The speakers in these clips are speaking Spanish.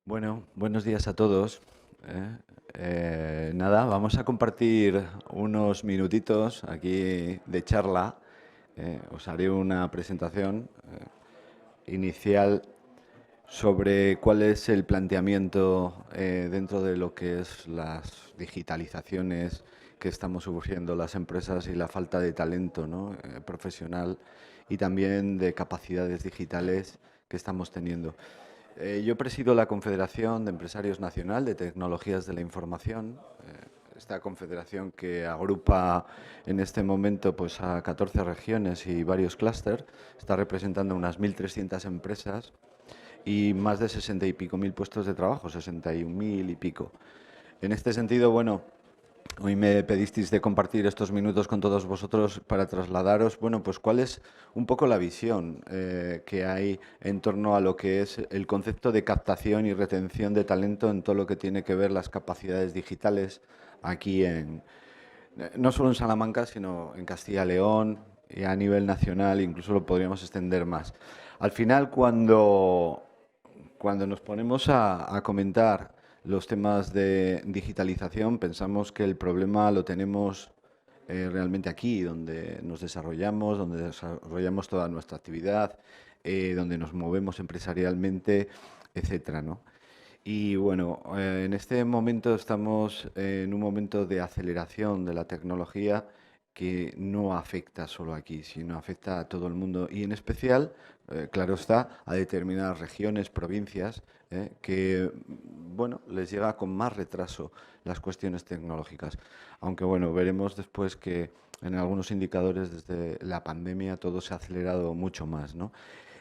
Bueno, buenos días a todos. Nada, vamos a compartir unos minutitos aquí de charla. Os haré una presentación inicial sobre cuál es el planteamiento dentro de lo que es las digitalizaciones que estamos sufriendo las empresas y la falta de talento, ¿no? Profesional y también de capacidades digitales que estamos teniendo. Yo presido la Confederación de Empresarios Nacional de Tecnologías de la Información, esta confederación que agrupa en este momento pues, a 14 regiones y varios clústeres, está representando unas 1.300 empresas y más de 60 y pico mil puestos de trabajo, 61.000 y pico. En este sentido, bueno, hoy me pedisteis de compartir estos minutos con todos vosotros para trasladaros, bueno, pues cuál es un poco la visión que hay en torno a lo que es el concepto de captación y retención de talento en todo lo que tiene que ver las capacidades digitales aquí no solo en Salamanca, sino en Castilla y León y a nivel nacional, incluso lo podríamos extender más. Al final, cuando nos ponemos a comentar los temas de digitalización, pensamos que el problema lo tenemos realmente aquí, donde nos desarrollamos, donde desarrollamos toda nuestra actividad, donde nos movemos empresarialmente, etcétera, ¿no? Y bueno, en este momento estamos en un momento de aceleración de la tecnología que no afecta solo aquí, sino afecta a todo el mundo y en especial, claro está, a determinadas regiones, provincias, que, bueno, les llega con más retraso las cuestiones tecnológicas. Aunque, bueno, veremos después que en algunos indicadores desde la pandemia todo se ha acelerado mucho más, ¿no?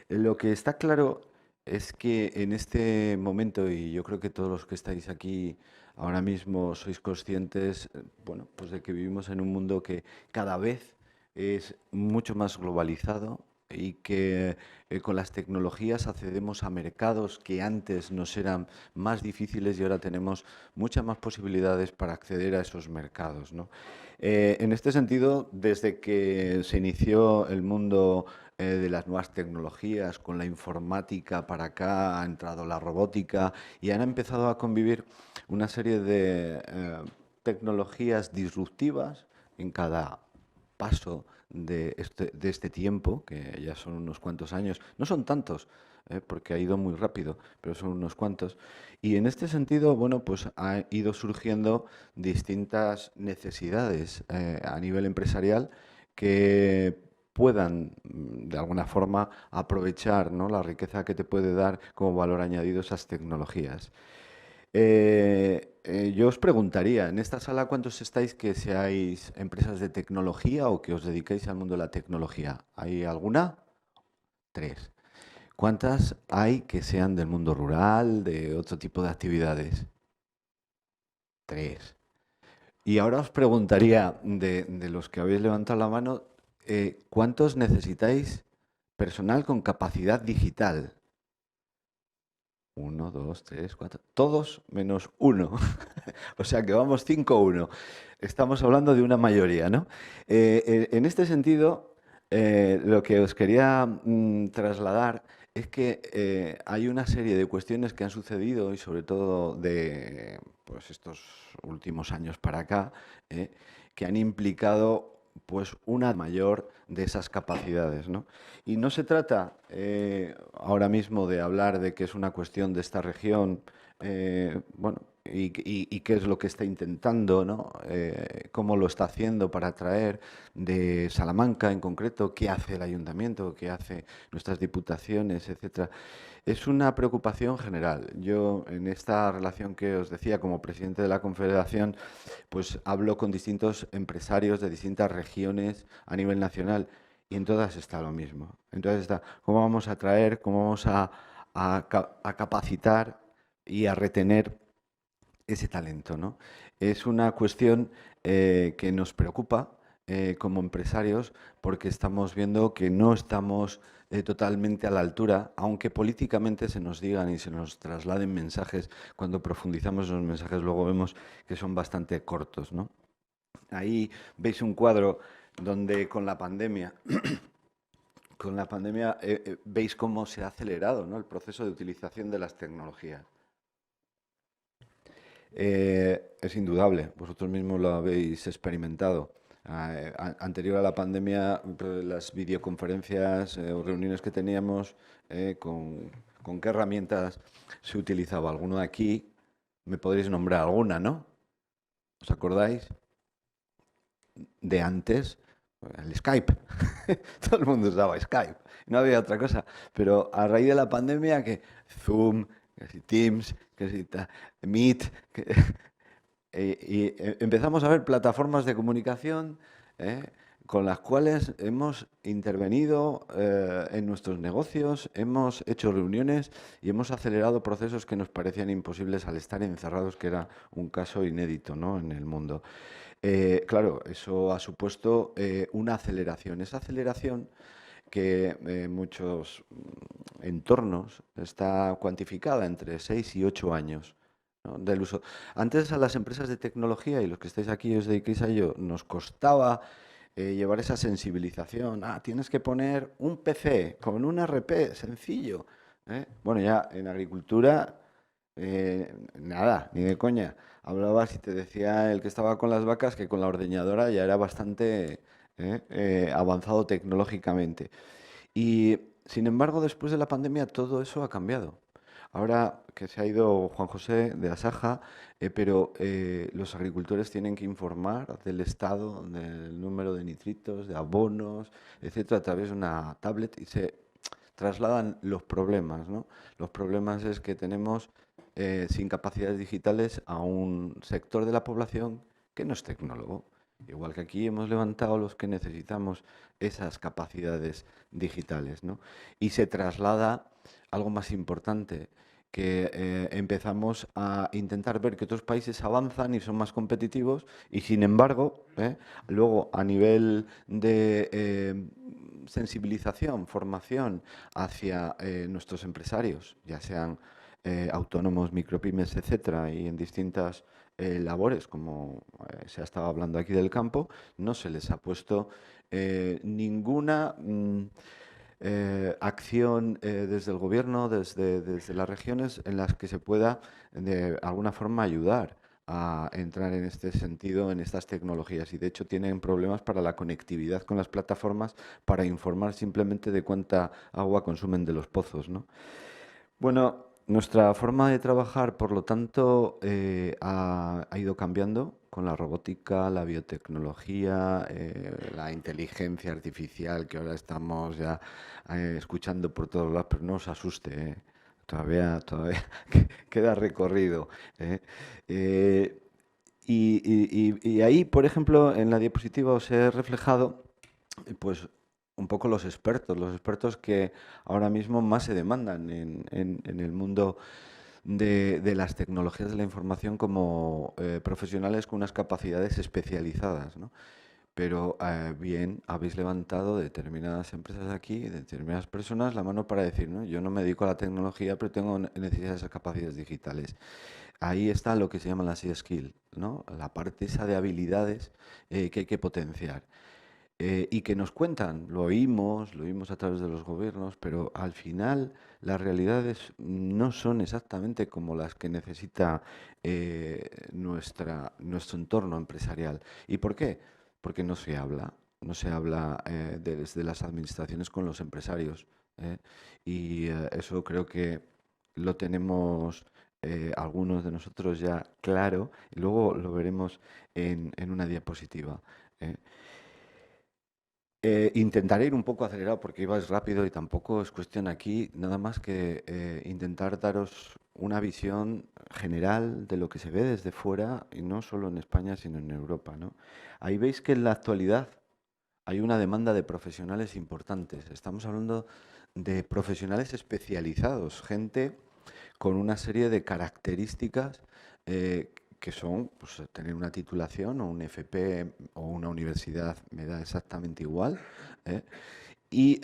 Lo que está claro es que en este momento, y yo creo que todos los que estáis aquí ahora mismo sois conscientes, bueno, pues de que vivimos en un mundo que cada vez es mucho más globalizado y que con las tecnologías accedemos a mercados que antes nos eran más difíciles y ahora tenemos muchas más posibilidades para acceder a esos mercados, ¿no? En este sentido, desde que se inició el mundo de las nuevas tecnologías, con la informática para acá, ha entrado la robótica y han empezado a convivir una serie de tecnologías disruptivas en cada paso de este tiempo, que ya son unos cuantos años, no son tantos, porque ha ido muy rápido, pero son unos cuantos. Y en este sentido, bueno, pues ha ido surgiendo distintas necesidades a nivel empresarial que puedan, de alguna forma, aprovechar, ¿no?, la riqueza que te puede dar como valor añadido esas tecnologías. Yo os preguntaría, en esta sala, ¿cuántos estáis que seáis empresas de tecnología o que os dediquéis al mundo de la tecnología? ¿Hay alguna? Tres. ¿Cuántas hay que sean del mundo rural, de otro tipo de actividades? Tres. Y ahora os preguntaría, de los que habéis levantado la mano, ¿cuántos necesitáis personal con capacidad digital? Uno, dos, tres, cuatro. Todos menos uno. O sea que vamos 5-1. Estamos hablando de una mayoría, ¿no? En este sentido, lo que os quería trasladar es que hay una serie de cuestiones que han sucedido y sobre todo de pues, estos últimos años para acá, que han implicado pues una mayor de esas capacidades, ¿no? Y no se trata ahora mismo de hablar de que es una cuestión de esta región, bueno, y qué es lo que está intentando, ¿no? Cómo lo está haciendo para atraer de Salamanca en concreto, qué hace el ayuntamiento, qué hace nuestras diputaciones, etcétera. Es una preocupación general. Yo, en esta relación que os decía como presidente de la Confederación, pues hablo con distintos empresarios de distintas regiones a nivel nacional y en todas está lo mismo. Entonces está cómo vamos a atraer, cómo vamos a capacitar y a retener ese talento, ¿no? Es una cuestión que nos preocupa como empresarios porque estamos viendo que no estamos totalmente a la altura, aunque políticamente se nos digan y se nos trasladen mensajes, cuando profundizamos en los mensajes luego vemos que son bastante cortos, ¿no? Ahí veis un cuadro donde con la pandemia veis cómo se ha acelerado, ¿no?, el proceso de utilización de las tecnologías. Es indudable, vosotros mismos lo habéis experimentado. Anterior a la pandemia, las videoconferencias o reuniones que teníamos, con qué herramientas se utilizaba. ¿Alguno de aquí? Me podréis nombrar alguna, ¿no? ¿Os acordáis? De antes, el Skype. Todo el mundo usaba Skype. No había otra cosa. Pero a raíz de la pandemia, que Zoom, que si Teams, que si Meet, empezamos a ver plataformas de comunicación, ¿eh? Con las cuales hemos intervenido en nuestros negocios, hemos hecho reuniones y hemos acelerado procesos que nos parecían imposibles al estar encerrados, que era un caso inédito, ¿no?, en el mundo. Claro, eso ha supuesto una aceleración. Esa aceleración que en muchos entornos está cuantificada entre 6 y 8 años, ¿no?, del uso. Antes a las empresas de tecnología, y los que estáis aquí os dedicáis a ello, nos costaba llevar esa sensibilización. Tienes que poner un PC con un RP sencillo, ¿eh? Bueno, ya en agricultura, nada, ni de coña. Hablabas y te decía el que estaba con las vacas que con la ordeñadora ya era bastante avanzado tecnológicamente. Y sin embargo, después de la pandemia, todo eso ha cambiado. Ahora que se ha ido Juan José de Asaja, pero los agricultores tienen que informar del estado, del número de nitritos, de abonos, etcétera, a través de una tablet y se trasladan los problemas, ¿no? Los problemas es que tenemos sin capacidades digitales a un sector de la población que no es tecnólogo. Igual que aquí hemos levantado los que necesitamos esas capacidades digitales, ¿no? Y se traslada algo más importante, que empezamos a intentar ver que otros países avanzan y son más competitivos y sin embargo, luego a nivel de sensibilización, formación hacia nuestros empresarios, ya sean autónomos, micropymes, etcétera, y en distintas labores, como se ha estado hablando aquí del campo, no se les ha puesto ninguna acción desde el gobierno, desde las regiones, en las que se pueda de alguna forma ayudar a entrar en este sentido, en estas tecnologías. Y de hecho tienen problemas para la conectividad con las plataformas para informar simplemente de cuánta agua consumen de los pozos, ¿no? Bueno, nuestra forma de trabajar, por lo tanto, ha ido cambiando con la robótica, la biotecnología, la inteligencia artificial, que ahora estamos ya escuchando por todos lados, pero no os asuste, todavía queda recorrido, ¿eh? Eh, y ahí, por ejemplo, en la diapositiva os he reflejado, pues, un poco los expertos que ahora mismo más se demandan en el mundo de las tecnologías de la información como profesionales con unas capacidades especializadas, ¿no? Pero bien, habéis levantado determinadas empresas aquí, determinadas personas, la mano para decir, ¿no? Yo no me dedico a la tecnología, pero tengo necesidad de esas capacidades digitales. Ahí está lo que se llama la soft skill, ¿no? La parte esa de habilidades que hay que potenciar. Y que nos cuentan, lo oímos a través de los gobiernos, pero al final las realidades no son exactamente como las que necesita nuestro entorno empresarial. ¿Y por qué? Porque no se habla desde las administraciones con los empresarios, ¿eh? Y eso creo que lo tenemos algunos de nosotros ya claro, y luego lo veremos en una diapositiva, ¿eh? Intentaré ir un poco acelerado porque ibais rápido y tampoco es cuestión aquí, nada más que intentar daros una visión general de lo que se ve desde fuera, y no solo en España, sino en Europa, ¿no? Ahí veis que en la actualidad hay una demanda de profesionales importantes. Estamos hablando de profesionales especializados, gente con una serie de características que son, pues, tener una titulación o un FP o una universidad, me da exactamente igual, ¿eh? Y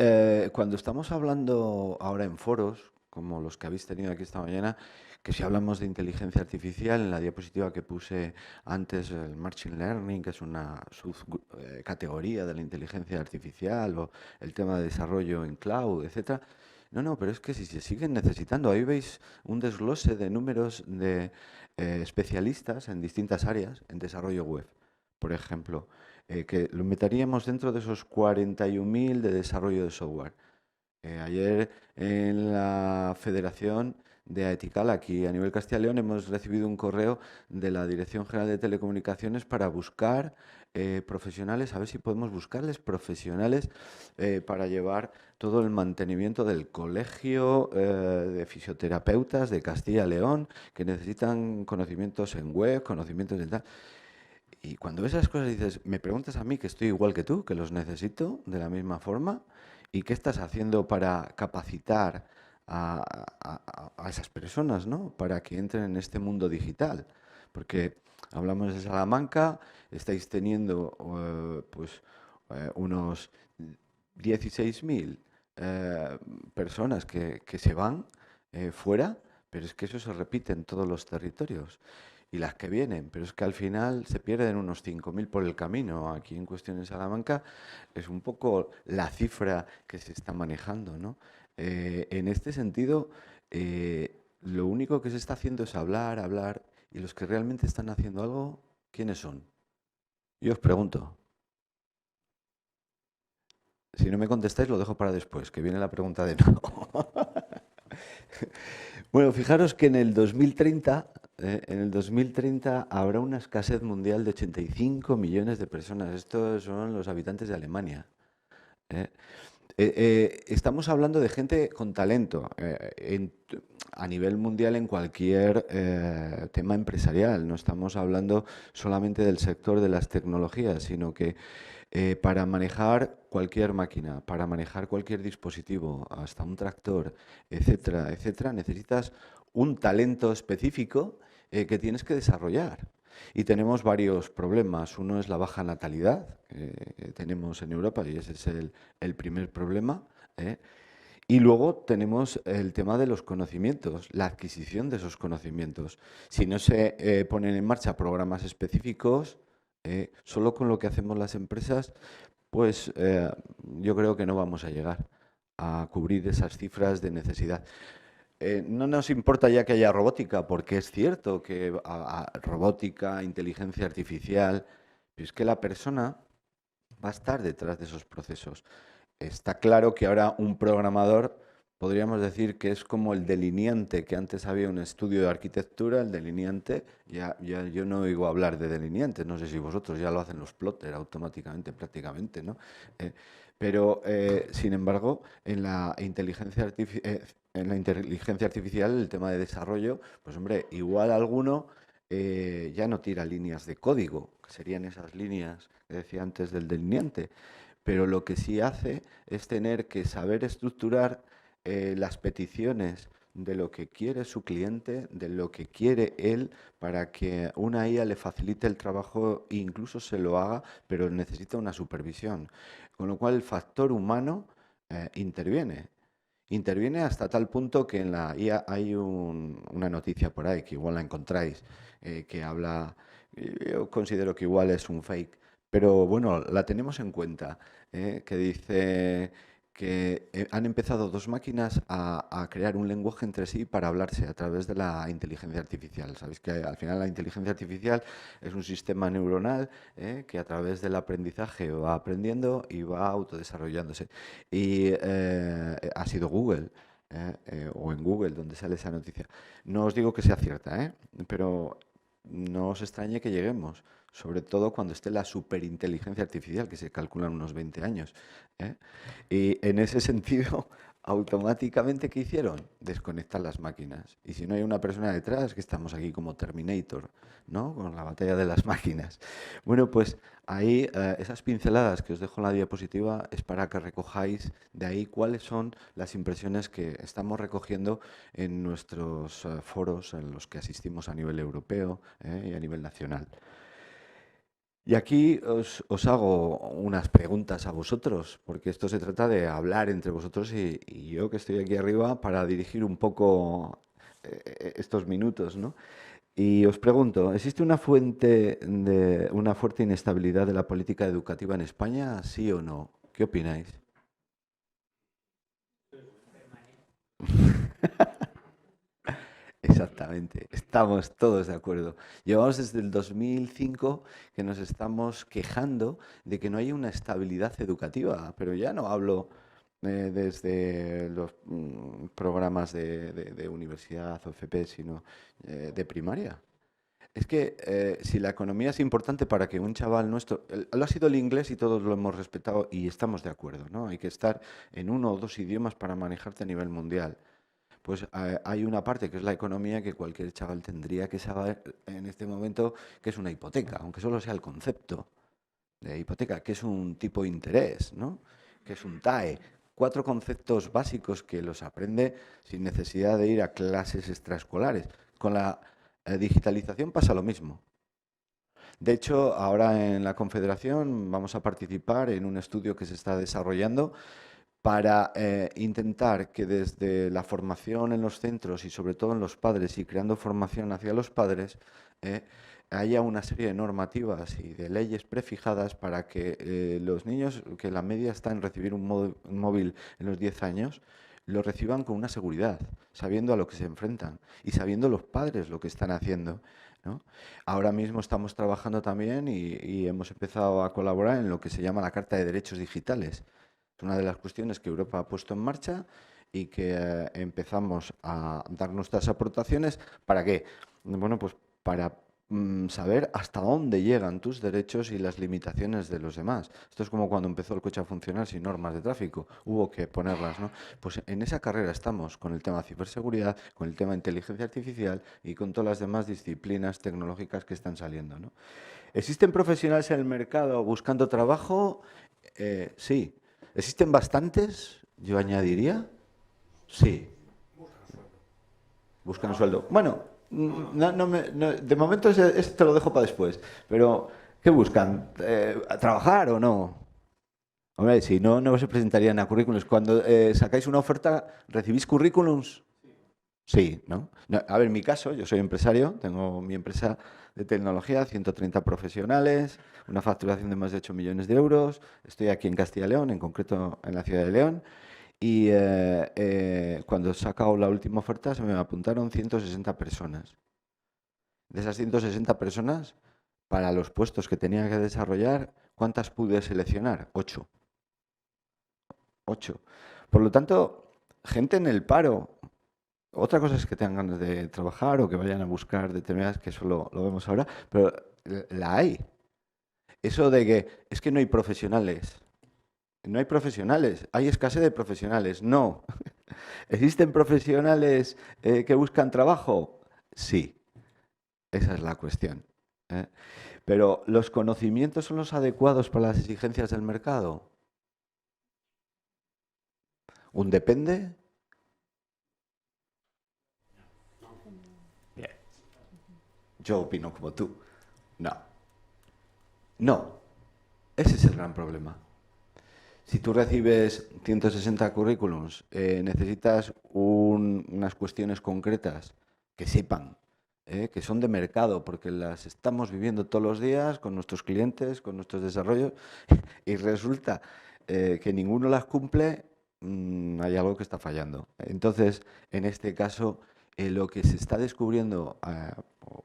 cuando estamos hablando ahora en foros, como los que habéis tenido aquí esta mañana, que si hablamos de inteligencia artificial, en la diapositiva que puse antes, el Machine Learning, que es una subcategoría de la inteligencia artificial, o el tema de desarrollo en cloud, etcétera, No, no, pero es que si se siguen necesitando, ahí veis un desglose de números de especialistas en distintas áreas en desarrollo web, por ejemplo, que lo meteríamos dentro de esos 41.000 de desarrollo de software. Ayer en la Federación de Aetical, aquí a nivel Castilla y León, hemos recibido un correo de la Dirección General de Telecomunicaciones para buscar profesionales, a ver si podemos buscarles profesionales para llevar todo el mantenimiento del colegio de fisioterapeutas de Castilla y León, que necesitan conocimientos en web, conocimientos en tal. Y cuando ves esas cosas dices, me preguntas a mí que estoy igual que tú, que los necesito de la misma forma, ¿y qué estás haciendo para capacitar a esas personas, ¿no? Para que entren en este mundo digital? Porque hablamos de Salamanca, estáis teniendo pues unos 16.000 personas que se van fuera, pero es que eso se repite en todos los territorios y las que vienen, pero es que al final se pierden unos 5.000 por el camino. Aquí en cuestión en Salamanca es un poco la cifra que se está manejando, ¿no? En este sentido, lo único que se está haciendo es hablar, hablar, y los que realmente están haciendo algo, ¿quiénes son? Yo os pregunto. Si no me contestáis, lo dejo para después, que viene la pregunta de no. Bueno, fijaros que en el 2030 habrá una escasez mundial de 85 millones de personas. Estos son los habitantes de Alemania. ¿Eh? Estamos hablando de gente con talento a nivel mundial en cualquier tema empresarial. No estamos hablando solamente del sector de las tecnologías, sino que para manejar cualquier máquina, para manejar cualquier dispositivo, hasta un tractor, etcétera, etcétera, necesitas un talento específico que tienes que desarrollar. Y tenemos varios problemas. Uno es la baja natalidad que tenemos en Europa y ese es el primer problema. ¿Eh? Y luego tenemos el tema de los conocimientos, la adquisición de esos conocimientos. Si no se ponen en marcha programas específicos, solo con lo que hacemos las empresas, pues yo creo que no vamos a llegar a cubrir esas cifras de necesidad. No nos importa ya que haya robótica, porque es cierto que robótica, inteligencia artificial, pero es que la persona va a estar detrás de esos procesos. Está claro que ahora un programador podríamos decir que es como el delineante, que antes había un estudio de arquitectura, el delineante, ya yo no oigo hablar de delineantes, no sé si vosotros ya lo hacen los plotters automáticamente, prácticamente, ¿no? Eh, pero, sin embargo, en la inteligencia artificial, el tema de desarrollo, pues hombre, igual alguno ya no tira líneas de código, que serían esas líneas que decía antes del delineante, pero lo que sí hace es tener que saber estructurar las peticiones de lo que quiere su cliente, de lo que quiere él, para que una IA le facilite el trabajo e incluso se lo haga, pero necesita una supervisión. Con lo cual el factor humano interviene. Interviene hasta tal punto que en la IA hay una noticia por ahí, que igual la encontráis, que habla, yo considero que igual es un fake, pero bueno, la tenemos en cuenta, que dice que han empezado dos máquinas a crear un lenguaje entre sí para hablarse a través de la inteligencia artificial. Sabéis que al final la inteligencia artificial es un sistema neuronal que a través del aprendizaje va aprendiendo y va autodesarrollándose. Y ha sido Google. O en Google, donde sale esa noticia. No os digo que sea cierta, pero no os extrañe que lleguemos, sobre todo cuando esté la superinteligencia artificial, que se calculan unos 20 años. ¿Eh? Y en ese sentido, automáticamente, ¿qué hicieron? Desconectar las máquinas. Y si no hay una persona detrás, que estamos aquí como Terminator, ¿no? Con la batalla de las máquinas. Bueno, pues ahí esas pinceladas que os dejo en la diapositiva es para que recojáis de ahí cuáles son las impresiones que estamos recogiendo en nuestros foros en los que asistimos a nivel europeo y a nivel nacional. Y aquí os hago unas preguntas a vosotros, porque esto se trata de hablar entre vosotros y yo que estoy aquí arriba para dirigir un poco estos minutos, ¿no? Y os pregunto, ¿existe una fuerte inestabilidad de la política educativa en España, sí o no? ¿Qué opináis? Exactamente, estamos todos de acuerdo. Llevamos desde el 2005 que nos estamos quejando de que no hay una estabilidad educativa, pero ya no hablo desde los programas de universidad o FP, sino de primaria. Es que si la economía es importante para que un chaval nuestro, lo ha sido el inglés y todos lo hemos respetado y estamos de acuerdo, ¿no? Hay que estar en uno o dos idiomas para manejarte a nivel mundial. Pues hay una parte que es la economía que cualquier chaval tendría que saber en este momento que es una hipoteca, aunque solo sea el concepto de hipoteca, que es un tipo de interés, ¿no? Que es un TAE. Cuatro conceptos básicos que los aprende sin necesidad de ir a clases extraescolares. Con la digitalización pasa lo mismo. De hecho, ahora en la Confederación vamos a participar en un estudio que se está desarrollando para intentar que desde la formación en los centros y sobre todo en los padres y creando formación hacia los padres, eh, haya una serie de normativas y de leyes prefijadas para que los niños, que la media está en recibir un móvil en los 10 años, lo reciban con una seguridad, sabiendo a lo que se enfrentan y sabiendo los padres lo que están haciendo, ¿no? Ahora mismo estamos trabajando también y hemos empezado a colaborar en lo que se llama la Carta de Derechos Digitales. Es una de las cuestiones que Europa ha puesto en marcha y que empezamos a dar nuestras aportaciones. ¿Para qué? Bueno, pues para saber hasta dónde llegan tus derechos y las limitaciones de los demás. Esto es como cuando empezó el coche a funcionar sin normas de tráfico. Hubo que ponerlas, ¿no? Pues en esa carrera estamos con el tema ciberseguridad, con el tema inteligencia artificial y con todas las demás disciplinas tecnológicas que están saliendo, ¿no? ¿Existen profesionales en el mercado buscando trabajo? Sí. ¿Existen bastantes? Yo añadiría. Sí. Buscan un sueldo. Bueno, de momento ese te lo dejo para después. Pero, ¿qué buscan? ¿Trabajar o no? Hombre, si no, no se presentarían a currículums. Cuando sacáis una oferta, ¿recibís currículums? Sí, ¿no? A ver, en mi caso, yo soy empresario, tengo mi empresa de tecnología, 130 profesionales, una facturación de más de 8 millones de euros. Estoy aquí en Castilla y León, en concreto en la ciudad de León. Y cuando he sacado la última oferta se me apuntaron 160 personas. De esas 160 personas, para los puestos que tenía que desarrollar, ¿cuántas pude seleccionar? 8. 8. Por lo tanto, gente en el paro. Otra cosa es que tengan ganas de trabajar o que vayan a buscar determinadas, que eso lo vemos ahora, pero la hay. Eso de que es que no hay profesionales. No hay profesionales, hay escasez de profesionales. No. ¿Existen profesionales que buscan trabajo? Sí, esa es la cuestión. ¿Eh? Pero ¿los conocimientos son los adecuados para las exigencias del mercado? ¿Un depende? Bien. Yo opino como tú. No. No. Ese es el gran problema. Si tú recibes 160 currículums, necesitas unas cuestiones concretas que sepan, que son de mercado, porque las estamos viviendo todos los días con nuestros clientes, con nuestros desarrollos, y resulta que ninguno las cumple, hay algo que está fallando. Entonces, en este caso, lo que se está descubriendo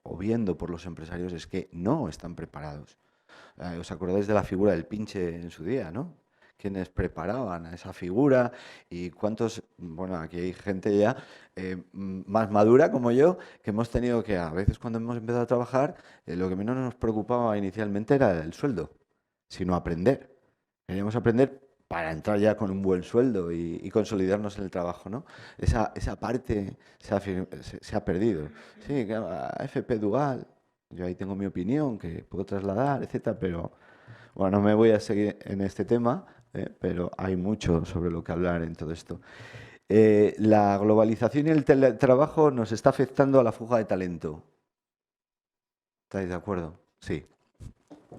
o viendo por los empresarios es que no están preparados. ¿Os acordáis de la figura del pinche en su día, no? Quienes preparaban a esa figura y cuántos, bueno, aquí hay gente ya más madura como yo, que hemos tenido que, a veces cuando hemos empezado a trabajar, lo que menos nos preocupaba inicialmente era el sueldo, sino aprender. Queríamos aprender para entrar ya con un buen sueldo y consolidarnos en el trabajo, ¿no? Esa parte se ha perdido. Sí, claro, FP Dual, yo ahí tengo mi opinión que puedo trasladar, etcétera, pero bueno, no me voy a seguir en este tema, pero hay mucho sobre lo que hablar en todo esto. La globalización y el teletrabajo nos está afectando a la fuga de talento. ¿Estáis de acuerdo? Sí.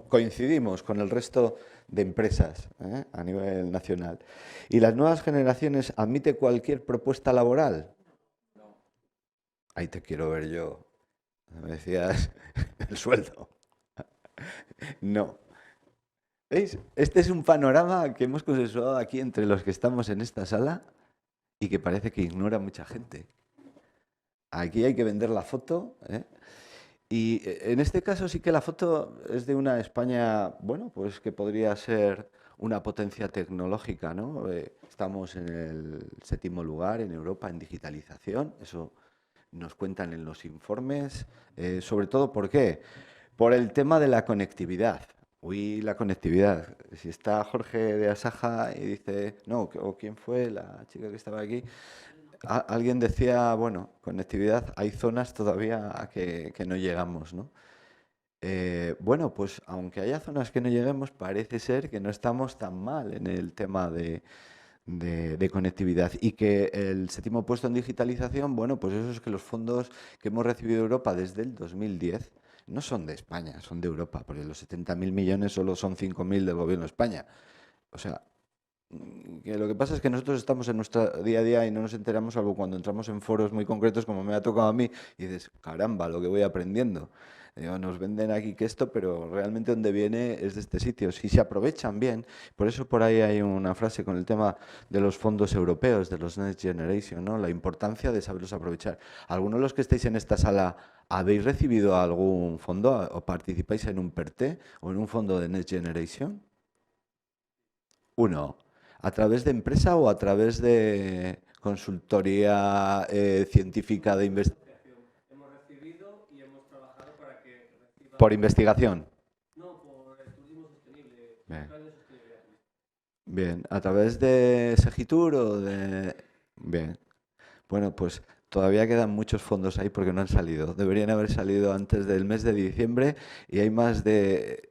Coincidimos con el resto de empresas a nivel nacional. ¿Y las nuevas generaciones admiten cualquier propuesta laboral? Ahí te quiero ver yo. Me decías el sueldo. No. ¿Veis? Este es un panorama que hemos consensuado aquí entre los que estamos en esta sala y que parece que ignora mucha gente. Aquí hay que vender la foto, ¿eh? Y en este caso sí que la foto es de una España, bueno, pues que podría ser una potencia tecnológica, ¿no? Estamos en el 7.º lugar en Europa en digitalización, eso nos cuentan en los informes, sobre todo ¿por qué? Por el tema de la conectividad. Uy, la conectividad. Si está Jorge de Asaja y dice, no, o quién fue la chica que estaba aquí, alguien decía, bueno, conectividad, hay zonas todavía a que no llegamos, ¿no? Bueno, pues aunque haya zonas que no lleguemos, parece ser que no estamos tan mal en el tema de conectividad y que el 7.º puesto en digitalización, bueno, pues eso es que los fondos que hemos recibido de Europa desde el 2010 no son de España, son de Europa, porque los 70.000 millones solo son 5.000 del gobierno de España. O sea, que lo que pasa es que nosotros estamos en nuestro día a día y no nos enteramos salvo cuando entramos en foros muy concretos como me ha tocado a mí y dices, caramba, lo que voy aprendiendo. Digo, nos venden aquí que esto, pero realmente donde viene es de este sitio. Si se aprovechan bien, por eso por ahí hay una frase con el tema de los fondos europeos, de los Next Generation, ¿no? La importancia de saberlos aprovechar. ¿Algunos de los que estáis en esta sala habéis recibido algún fondo o participáis en un PERTE o en un fondo de Next Generation? Uno, ¿a través de empresa o a través de consultoría científica de investigación? Hemos recibido y hemos trabajado para que reciba. Por investigación. No, por el turismo sostenible, Bien. plan de sostenibilidad turística. Bien, ¿a través de Segitur o de...? Bien, bueno, pues todavía quedan muchos fondos ahí porque no han salido. Deberían haber salido antes del mes de diciembre y hay más de...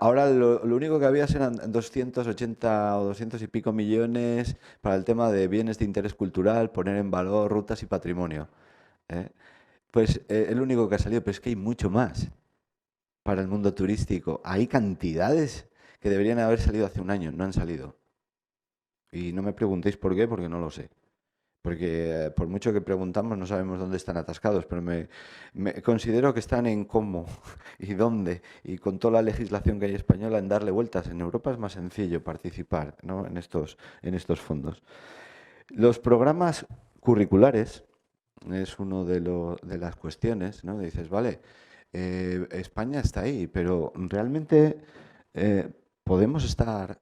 Ahora lo único que había eran 280 o 200 y pico millones para el tema de bienes de interés cultural, poner en valor rutas y patrimonio. ¿Eh? Pues es lo único que ha salido, pero es que hay mucho más para el mundo turístico. Hay cantidades que deberían haber salido hace un año, no han salido. Y no me preguntéis por qué, porque no lo sé. Porque por mucho que preguntamos no sabemos dónde están atascados, pero me considero que están en cómo y dónde. Y con toda la legislación que hay española en darle vueltas. En Europa es más sencillo participar, ¿no? En estos fondos. Los programas curriculares es uno de las cuestiones, ¿no? Dices, vale, España está ahí, pero realmente eh, podemos estar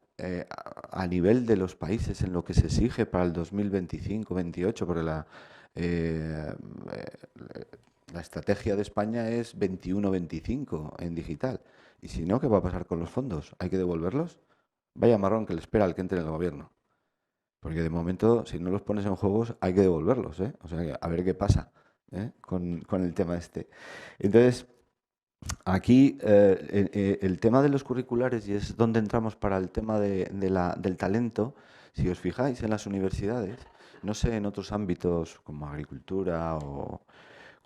a nivel de los países en lo que se exige para el 2025-28, porque eh, la estrategia de España es 21-25 en digital. Y si no, ¿qué va a pasar con los fondos? ¿Hay que devolverlos? Vaya marrón que le espera al que entre en el gobierno. Porque de momento, si no los pones en juegos, hay que devolverlos, ¿eh? O sea, a ver qué pasa, ¿eh? Con el tema este. Entonces, aquí el tema de los curriculares, y es donde entramos para el tema del talento, si os fijáis en las universidades, no sé en otros ámbitos como agricultura o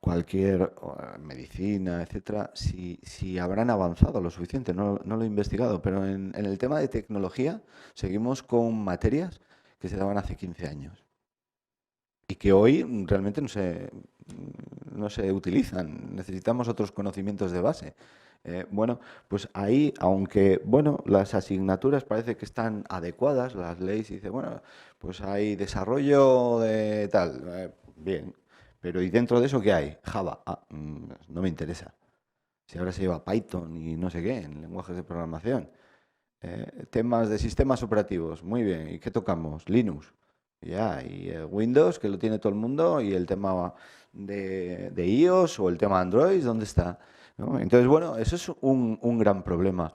cualquier medicina, etcétera, si habrán avanzado lo suficiente, no lo he investigado, pero en el tema de tecnología seguimos con materias que se daban hace 15 años y que hoy realmente no se utilizan. Necesitamos otros conocimientos de base. Bueno, pues ahí, aunque bueno, las asignaturas parece que están adecuadas, las leyes dicen, bueno, pues hay desarrollo de tal, bien, pero ¿y dentro de eso qué hay? Java, no me interesa. Si ahora se lleva Python y no sé qué, en lenguajes de programación. Temas de sistemas operativos, muy bien. ¿Y qué tocamos? Linux. Ya, y Windows, que lo tiene todo el mundo, y el tema de iOS o el tema Android, ¿dónde está? ¿No? Entonces, bueno, eso es un gran problema.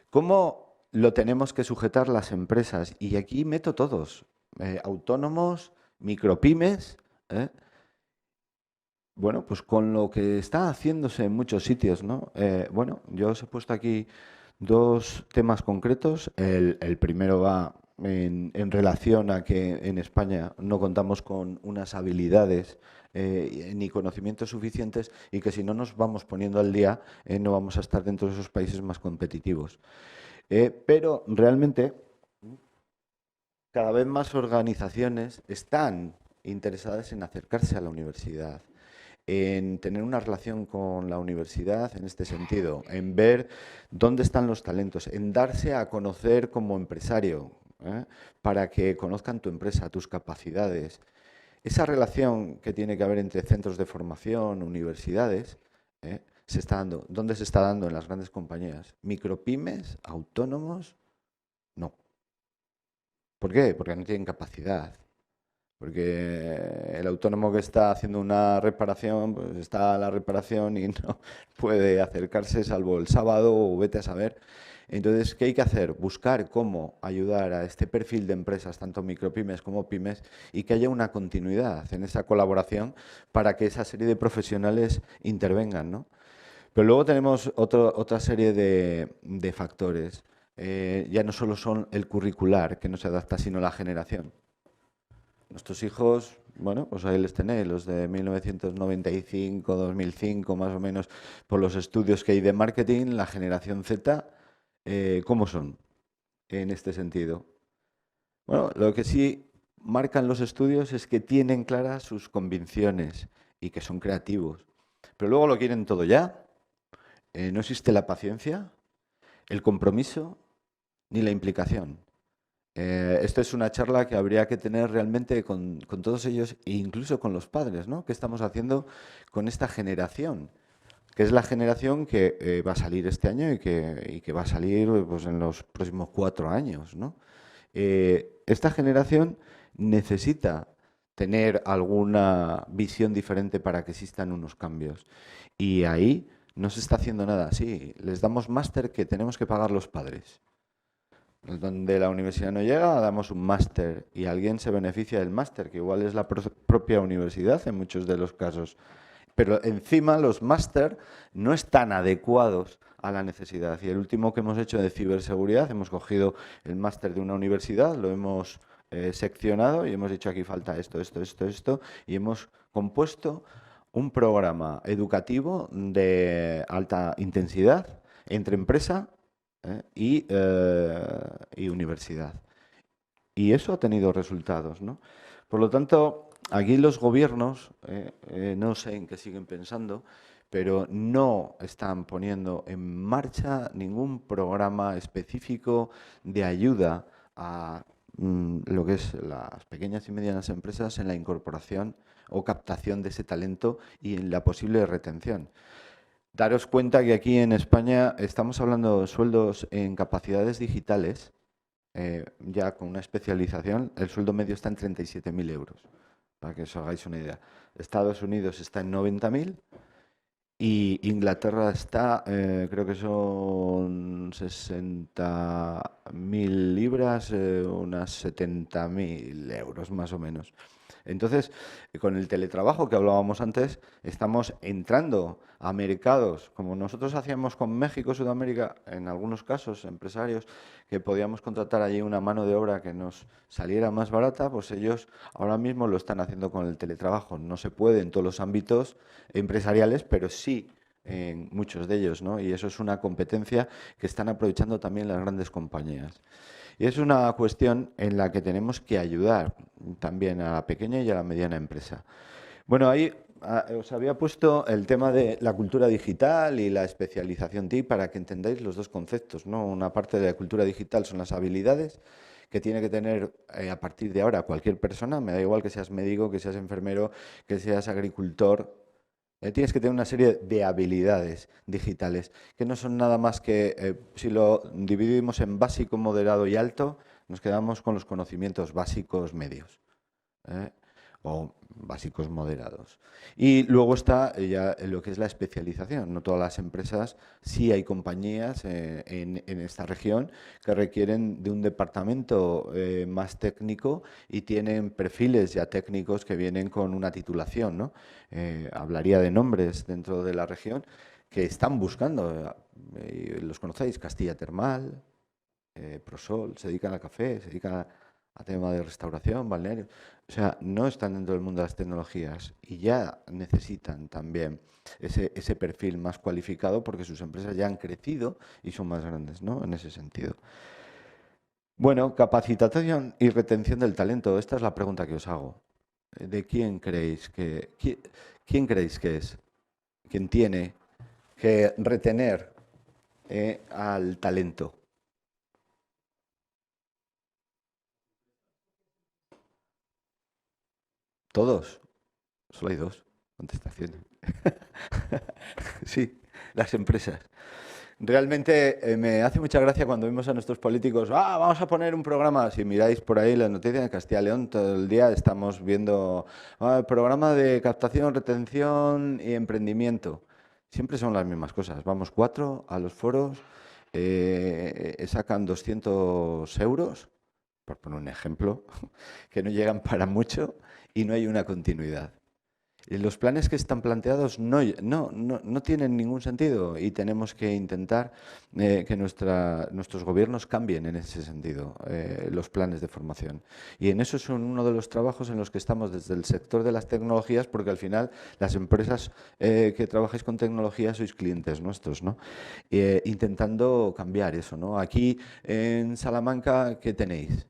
¿Cómo lo tenemos que sujetar las empresas? Y aquí meto todos, autónomos, micropymes, ¿eh? Bueno, pues con lo que está haciéndose en muchos sitios, ¿no? Bueno, yo os he puesto aquí dos temas concretos. El primero va en relación a que en España no contamos con unas habilidades ni conocimientos suficientes y que si no nos vamos poniendo al día no vamos a estar dentro de esos países más competitivos. Pero realmente cada vez más organizaciones están interesadas en acercarse a la universidad, en tener una relación con la universidad en este sentido, en ver dónde están los talentos, en darse a conocer como empresario. ¿eh? Para que conozcan tu empresa, tus capacidades. Esa relación que tiene que haber entre centros de formación, universidades, se está dando. ¿Dónde se está dando? En las grandes compañías. Micropymes, autónomos, no. ¿Por qué? Porque no tienen capacidad. Porque el autónomo que está haciendo una reparación, pues está a la reparación y no puede acercarse salvo el sábado o vete a saber. Entonces, ¿qué hay que hacer? Buscar cómo ayudar a este perfil de empresas, tanto micropymes como pymes, y que haya una continuidad en esa colaboración para que esa serie de profesionales intervengan, ¿no? Pero luego tenemos otra serie de factores. Ya no solo son el curricular que no se adapta, sino la generación. Nuestros hijos, bueno, pues ahí les tenéis, los de 1995, 2005, más o menos, por los estudios que hay de marketing, la generación Z, ¿cómo son en este sentido? Bueno, lo que sí marcan los estudios es que tienen claras sus convicciones y que son creativos. Pero luego lo quieren todo ya. No existe la paciencia, el compromiso ni la implicación. Esto es una charla que habría que tener realmente con todos ellos e incluso con los padres, ¿no? ¿Qué estamos haciendo con esta generación? Que es la generación que va a salir este año y que va a salir pues, en los próximos 4 años, ¿no? Esta generación necesita tener alguna visión diferente para que existan unos cambios. Y ahí no se está haciendo nada así. Les damos máster que tenemos que pagar los padres. Donde la universidad no llega, damos un máster y alguien se beneficia del máster, que igual es la propia universidad en muchos de los casos. Pero encima los máster no están adecuados a la necesidad. Y el último que hemos hecho de ciberseguridad, hemos cogido el máster de una universidad, lo hemos seccionado y hemos dicho aquí falta esto, esto, esto, esto, y hemos compuesto un programa educativo de alta intensidad entre empresa y universidad. Y eso ha tenido resultados, ¿no? Por lo tanto, aquí los gobiernos, no sé en qué siguen pensando, pero no están poniendo en marcha ningún programa específico de ayuda a lo que es las pequeñas y medianas empresas en la incorporación o captación de ese talento y en la posible retención. Daros cuenta que aquí en España estamos hablando de sueldos en capacidades digitales, ya con una especialización, el sueldo medio está en 37.000 euros, para que os hagáis una idea. Estados Unidos está en 90.000 y Inglaterra está, creo que son 60.000 libras, unas 70.000 euros más o menos. Entonces, con el teletrabajo que hablábamos antes, estamos entrando a mercados, como nosotros hacíamos con México, Sudamérica, en algunos casos, empresarios, que podíamos contratar allí una mano de obra que nos saliera más barata, pues ellos ahora mismo lo están haciendo con el teletrabajo. No se puede en todos los ámbitos empresariales, pero sí en muchos de ellos, ¿no? Y eso es una competencia que están aprovechando también las grandes compañías. Y es una cuestión en la que tenemos que ayudar también a la pequeña y a la mediana empresa. Bueno, ahí os había puesto el tema de la cultura digital y la especialización TIC para que entendáis los dos conceptos, ¿no? Una parte de la cultura digital son las habilidades que tiene que tener a partir de ahora cualquier persona, me da igual que seas médico, que seas enfermero, que seas agricultor, tienes que tener una serie de habilidades digitales, que no son nada más que, si lo dividimos en básico, moderado y alto, nos quedamos con los conocimientos básicos medios, ¿eh? O básicos moderados. Y luego está ya lo que es la especialización. No todas las empresas, sí hay compañías en esta región que requieren de un departamento más técnico y tienen perfiles ya técnicos que vienen con una titulación, ¿no? Hablaría de nombres dentro de la región que están buscando, los conocéis, Castilla Termal, Prosol, se dedican al café, se dedican a tema de restauración, balneario. O sea, no están dentro del mundo de las tecnologías y ya necesitan también ese perfil más cualificado porque sus empresas ya han crecido y son más grandes, ¿no? En ese sentido. Bueno, capacitación y retención del talento. Esta es la pregunta que os hago. ¿De quién creéis que es? ¿Quién tiene que retener al talento? Todos. Solo hay dos contestaciones. Sí, las empresas. Realmente me hace mucha gracia cuando vemos a nuestros políticos, vamos a poner un programa. Si miráis por ahí las noticias de Castilla y León, todo el día estamos viendo programa de captación, retención y emprendimiento. Siempre son las mismas cosas. Vamos 4 a los foros, sacan 200 euros, por poner un ejemplo, que no llegan para mucho y no hay una continuidad. Los planes que están planteados no tienen ningún sentido y tenemos que intentar que nuestros gobiernos cambien en ese sentido los planes de formación. Y en eso es uno de los trabajos en los que estamos desde el sector de las tecnologías, porque al final las empresas que trabajáis con tecnología sois clientes nuestros, ¿no? Intentando cambiar eso, ¿no? Aquí en Salamanca, ¿qué tenéis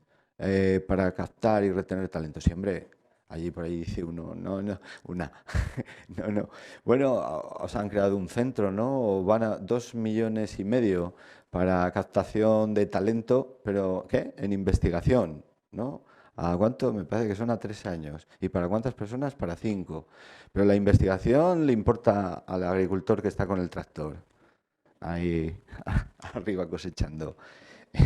para captar y retener talento? Siempre. Allí por ahí dice uno, no, no. Bueno, os han creado un centro, ¿no? Van a 2,5 millones para captación de talento, pero ¿qué? En investigación, ¿no? ¿A cuánto? Me parece que son a 3 años. ¿Y para cuántas personas? Para 5. Pero la investigación le importa al agricultor que está con el tractor, ahí arriba cosechando.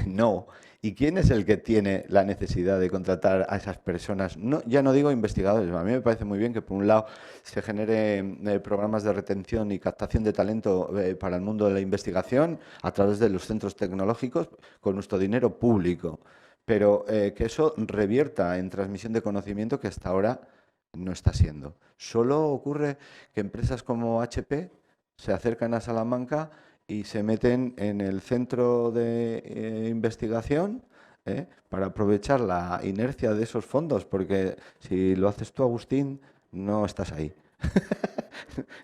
No. ¿Y quién es el que tiene la necesidad de contratar a esas personas? No, ya no digo investigadores. A mí me parece muy bien que por un lado se generen programas de retención y captación de talento para el mundo de la investigación a través de los centros tecnológicos con nuestro dinero público, pero que eso revierta en transmisión de conocimiento que hasta ahora no está siendo. Solo ocurre que empresas como HP se acercan a Salamanca y se meten en el centro de investigación para aprovechar la inercia de esos fondos, porque si lo haces tú, Agustín, no estás ahí.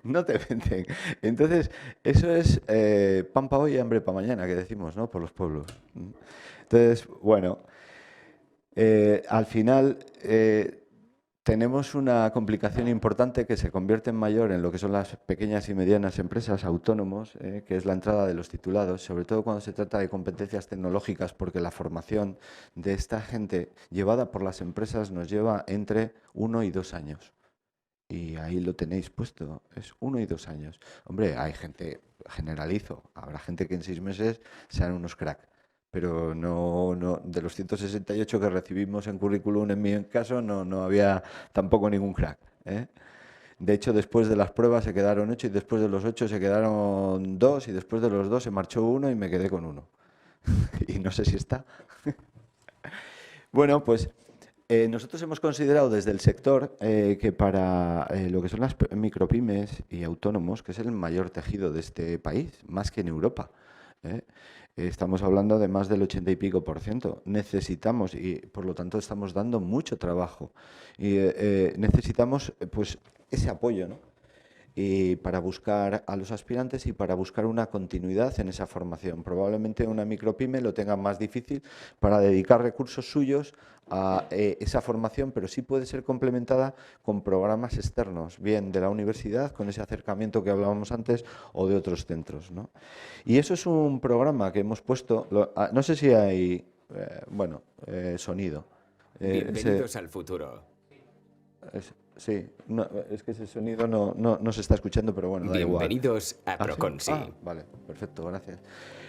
No te venden. Entonces, eso es pan para hoy y hambre para mañana, que decimos, ¿no? Por los pueblos. Entonces, bueno, al final tenemos una complicación importante que se convierte en mayor en lo que son las pequeñas y medianas empresas, autónomos, que es la entrada de los titulados, sobre todo cuando se trata de competencias tecnológicas, porque la formación de esta gente llevada por las empresas nos lleva entre 1 y 2 años. Y ahí lo tenéis puesto, es 1 y 2 años. Hombre, hay gente, generalizo, habrá gente que en 6 meses sean unos crack. Pero no, de los 168 que recibimos en currículum, en mi caso, no había tampoco ningún crack, ¿eh? De hecho, después de las pruebas se quedaron 8 y después de los 8 se quedaron 2 y después de los 2 se marchó uno y me quedé con uno. Y no sé si está. Bueno, pues nosotros hemos considerado desde el sector que para lo que son las micropymes y autónomos, que es el mayor tejido de este país, más que en Europa, ¿eh? Estamos hablando de más del 80 y pico %. Necesitamos, y por lo tanto estamos dando mucho trabajo, y necesitamos pues ese apoyo, ¿no? Y para buscar a los aspirantes y para buscar una continuidad en esa formación. Probablemente una micropyme lo tenga más difícil para dedicar recursos suyos a esa formación, pero sí puede ser complementada con programas externos, bien de la universidad, con ese acercamiento que hablábamos antes, o de otros centros, ¿no? Y eso es un programa que hemos puesto, no sé si hay, sonido. Bienvenidos al futuro. Sí, es que ese sonido no se está escuchando, pero bueno, da igual. Bienvenidos a Proconsi. ¿Sí? Vale, perfecto, gracias.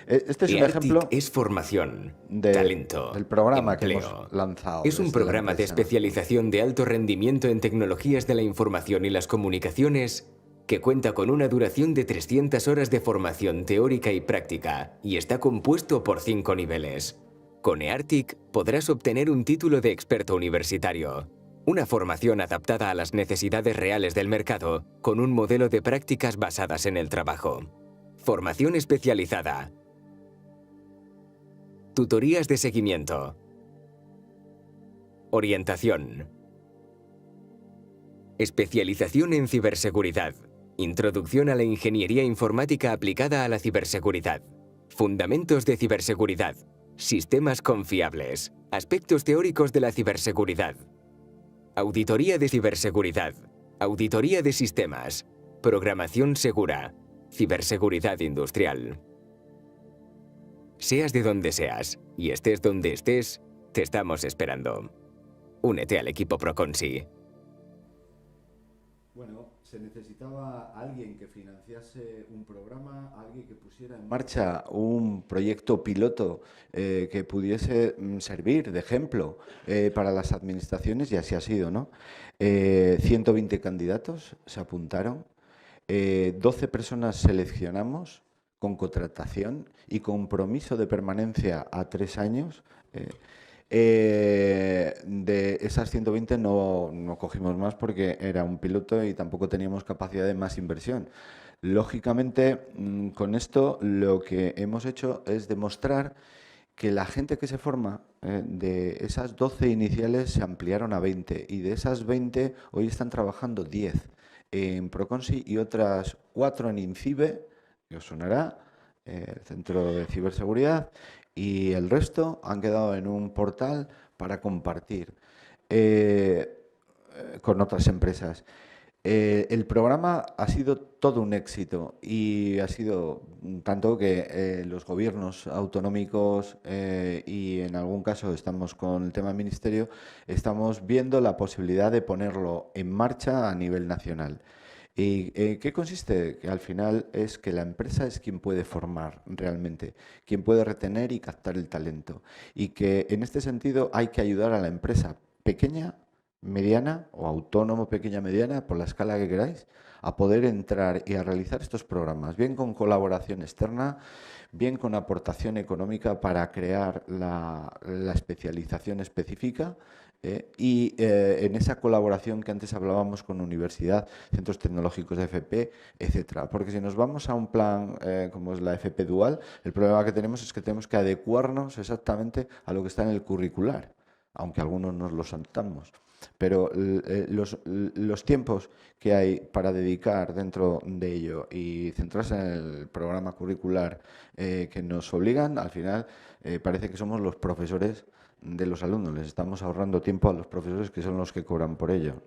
Este es un ejemplo es formación, talento, del programa empleo. que hemos lanzado. Es un desde la programa de empresa. especialización de alto rendimiento en tecnologías de la información y las comunicaciones que cuenta con una duración de 300 horas de formación teórica y práctica y está compuesto por 5 niveles. Con EARTIC podrás obtener un título de experto universitario. Una formación adaptada a las necesidades reales del mercado, con un modelo de prácticas basadas en el trabajo. Formación especializada. Tutorías de seguimiento. Orientación. Especialización en ciberseguridad. Introducción a la ingeniería informática aplicada a la ciberseguridad. Fundamentos de ciberseguridad. Sistemas confiables. Aspectos teóricos de la ciberseguridad. Auditoría de ciberseguridad, auditoría de sistemas, programación segura, ciberseguridad industrial. Seas de donde seas y estés donde estés, te estamos esperando. Únete al equipo Proconsi. Bueno, se necesitaba alguien que financiase un programa, alguien que pusiera en marcha un proyecto piloto que pudiese servir de ejemplo para las administraciones, y así ha sido, ¿no? 120 candidatos se apuntaron, 12 personas seleccionamos con contratación y compromiso de permanencia a 3 años. De esas 120 no cogimos más porque era un piloto y tampoco teníamos capacidad de más inversión. Lógicamente, con esto lo que hemos hecho es demostrar que la gente que se forma, de esas 12 iniciales se ampliaron a 20 y de esas 20 hoy están trabajando 10 en Proconsi y otras 4 en INCIBE, que os sonará, el Centro de Ciberseguridad, y el resto han quedado en un portal para compartir con otras empresas. El programa ha sido todo un éxito y ha sido tanto que los gobiernos autonómicos y en algún caso estamos con el tema del ministerio, estamos viendo la posibilidad de ponerlo en marcha a nivel nacional. ¿Y qué consiste? Que al final es que la empresa es quien puede formar realmente, quien puede retener y captar el talento. Y que en este sentido hay que ayudar a la empresa pequeña, mediana o autónomo, pequeña, mediana, por la escala que queráis, a poder entrar y a realizar estos programas, bien con colaboración externa, bien con aportación económica para crear la especialización específica y en esa colaboración que antes hablábamos con universidad, centros tecnológicos de FP, etcétera. Porque si nos vamos a un plan como es la FP Dual, el problema que tenemos es que tenemos que adecuarnos exactamente a lo que está en el curricular, aunque algunos nos lo saltamos. Pero los tiempos que hay para dedicar dentro de ello y centrarse en el programa curricular que nos obligan, al final parece que somos los profesores de los alumnos, les estamos ahorrando tiempo a los profesores que son los que cobran por ello.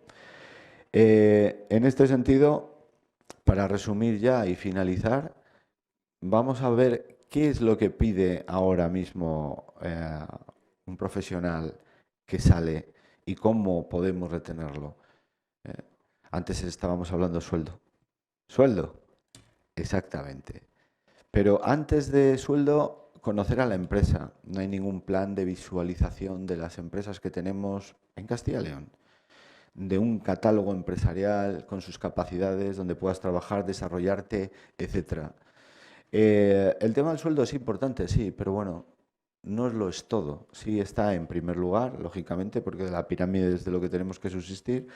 En este sentido, para resumir ya y finalizar, vamos a ver qué es lo que pide ahora mismo un profesional que sale y cómo podemos retenerlo. Eh, Antes estábamos hablando de sueldo. ¿Sueldo? Exactamente. Pero antes de sueldo, conocer a la empresa. No hay ningún plan de visualización de las empresas que tenemos en Castilla y León, de un catálogo empresarial con sus capacidades, donde puedas trabajar, desarrollarte, etcétera. El tema del sueldo es importante, sí, pero bueno, no lo es todo. Sí está en primer lugar, lógicamente, porque la pirámide es de lo que tenemos que subsistir,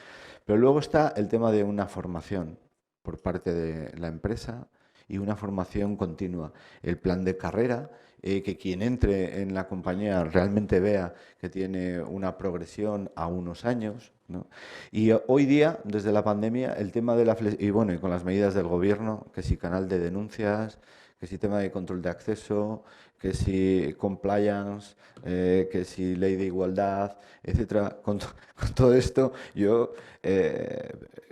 pero luego está el tema de una formación por parte de la empresa y una formación continua. El plan de carrera, que quien entre en la compañía realmente vea que tiene una progresión a unos años, ¿no? Y hoy día, desde la pandemia, el tema de la y bueno, y con las medidas del gobierno, que si canal de denuncias, que si tema de control de acceso, que si compliance, que si ley de igualdad, etcétera. Con todo esto yo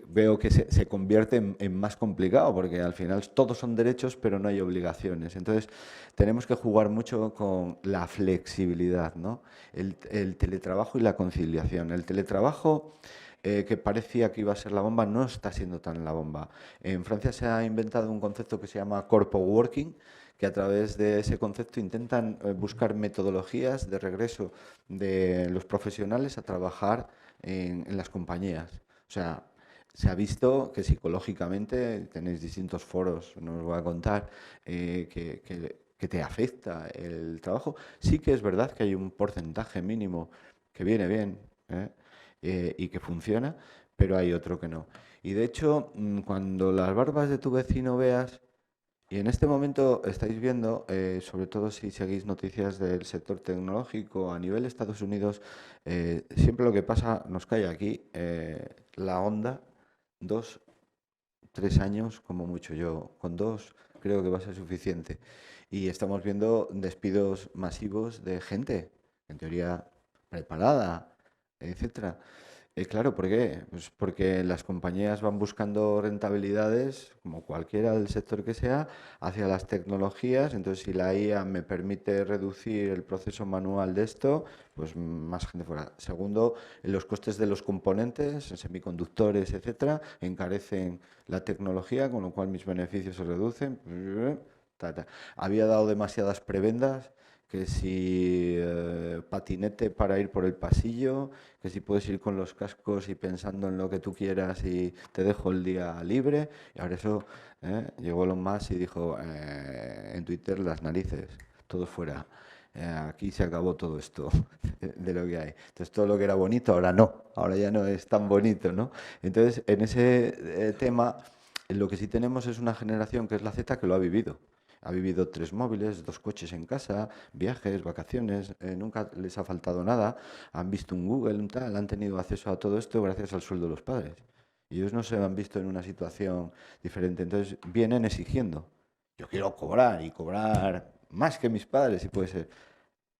veo que se convierte en más complicado porque al final todos son derechos pero no hay obligaciones. Entonces tenemos que jugar mucho con la flexibilidad, ¿no? El teletrabajo y la conciliación. El teletrabajo que parecía que iba a ser la bomba, no está siendo tan la bomba. En Francia se ha inventado un concepto que se llama corpo working, que a través de ese concepto intentan buscar metodologías de regreso de los profesionales a trabajar en las compañías. O sea, se ha visto que psicológicamente tenéis distintos foros, no os voy a contar, que te afecta el trabajo. Sí que es verdad que hay un porcentaje mínimo que viene bien, y que funciona, pero hay otro que no. Y de hecho, cuando las barbas de tu vecino veas, y en este momento estáis viendo, sobre todo si seguís noticias del sector tecnológico a nivel Estados Unidos, siempre lo que pasa nos cae aquí la onda, 2, 3 años como mucho. Yo con 2 creo que va a ser suficiente. Y estamos viendo despidos masivos de gente, en teoría preparada, etcétera. Claro, ¿por qué? Pues porque las compañías van buscando rentabilidades, como cualquiera del sector que sea, hacia las tecnologías. Entonces, si la IA me permite reducir el proceso manual de esto, pues más gente fuera. Segundo, los costes de los componentes, semiconductores, etcétera, encarecen la tecnología, con lo cual mis beneficios se reducen. Había dado demasiadas prebendas, que si patinete para ir por el pasillo, que si puedes ir con los cascos y pensando en lo que tú quieras y te dejo el día libre. Y ahora eso, llegó Elon Musk y dijo en Twitter, las narices, todo fuera. Aquí se acabó todo esto de lo que hay. Entonces todo lo que era bonito ahora no, ahora ya no es tan bonito, ¿no? Entonces en ese tema lo que sí tenemos es una generación que es la Z que lo ha vivido. Ha vivido 3 móviles, 2 coches en casa, viajes, vacaciones, nunca les ha faltado nada. Han visto un Google, un tal, han tenido acceso a todo esto gracias al sueldo de los padres. Y ellos no se han visto en una situación diferente. Entonces vienen exigiendo. Yo quiero cobrar y cobrar más que mis padres, si puede ser.